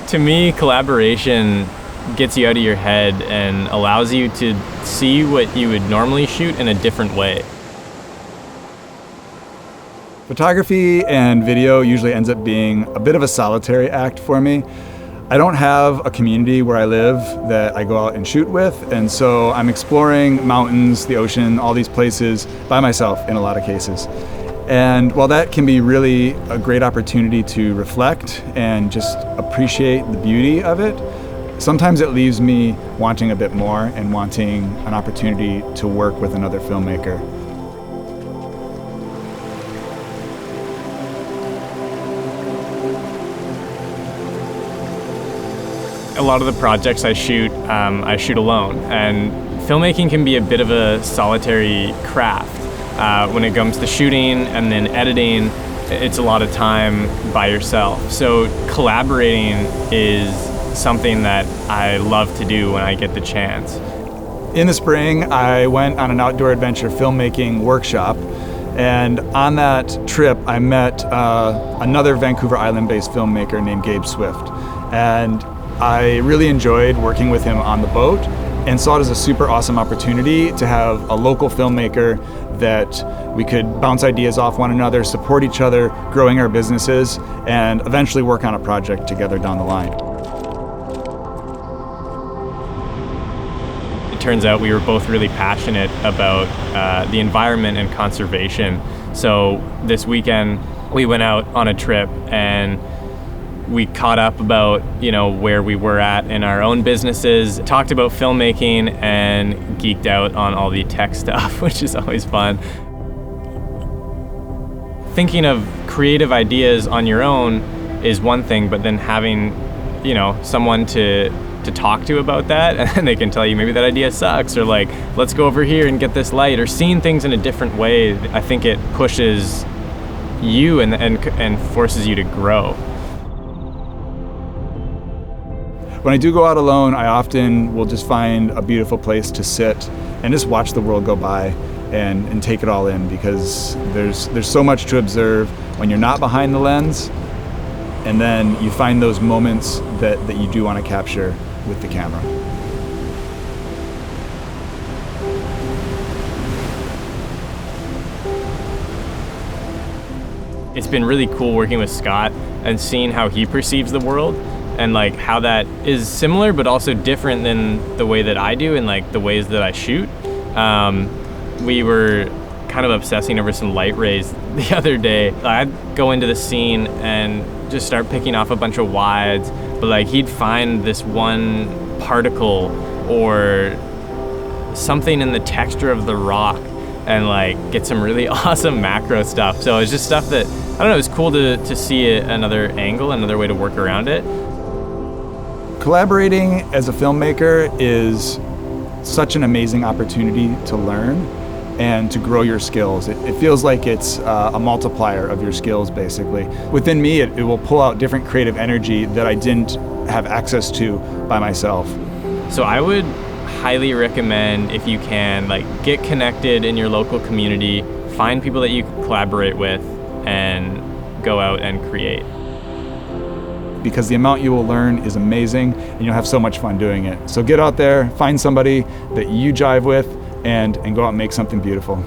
To me, collaboration gets you out of your head and allows you to see what you would normally shoot in a different way. Photography and video usually ends up being a bit of a solitary act for me. I don't have a community where I live that I go out and shoot with, and so I'm exploring mountains, the ocean, all these places by myself in a lot of cases. And while that can be really a great opportunity to reflect and just appreciate the beauty of it, sometimes it leaves me wanting a bit more and wanting an opportunity to work with another filmmaker. A lot of the projects I shoot alone, and filmmaking can be a bit of a solitary craft. When it comes to shooting and then editing, it's a lot of time by yourself. So collaborating is something that I love to do when I get the chance. In the spring, I went on an outdoor adventure filmmaking workshop, and on that trip, I met another Vancouver Island-based filmmaker named Gabe Swift. And I really enjoyed working with him on the boat and saw it as a super awesome opportunity to have a local filmmaker that we could bounce ideas off one another, support each other, growing our businesses, and eventually work on a project together down the line. It turns out we were both really passionate about the environment and conservation. So this weekend we went out on a trip and we caught up about, where we were at in our own businesses, talked about filmmaking, and geeked out on all the tech stuff, which is always fun. Thinking of creative ideas on your own is one thing, but then having, someone to talk to about that, and they can tell you maybe that idea sucks, or like, let's go over here and get this light, or seeing things in a different way, I think it pushes you and forces you to grow. When I do go out alone, I often will just find a beautiful place to sit and just watch the world go by and take it all in, because there's so much to observe when you're not behind the lens, and then you find those moments that you do want to capture with the camera. It's been really cool working with Scott and seeing how he perceives the world, and like how that is similar but also different than the way that I do and like the ways that I shoot. We were kind of obsessing over some light rays the other day. I'd go into the scene and just start picking off a bunch of wides, but like he'd find this one particle or something in the texture of the rock and like get some really awesome macro stuff. So it's just stuff that, I don't know, it's cool to see another angle, another way to work around it. Collaborating as a filmmaker is such an amazing opportunity to learn and to grow your skills. It feels like it's a multiplier of your skills, basically. Within me, it will pull out different creative energy that I didn't have access to by myself. So I would highly recommend, if you can, like get connected in your local community, find people that you can collaborate with, and go out and create. Because the amount you will learn is amazing and you'll have so much fun doing it. So get out there, find somebody that you jive with, and go out and make something beautiful.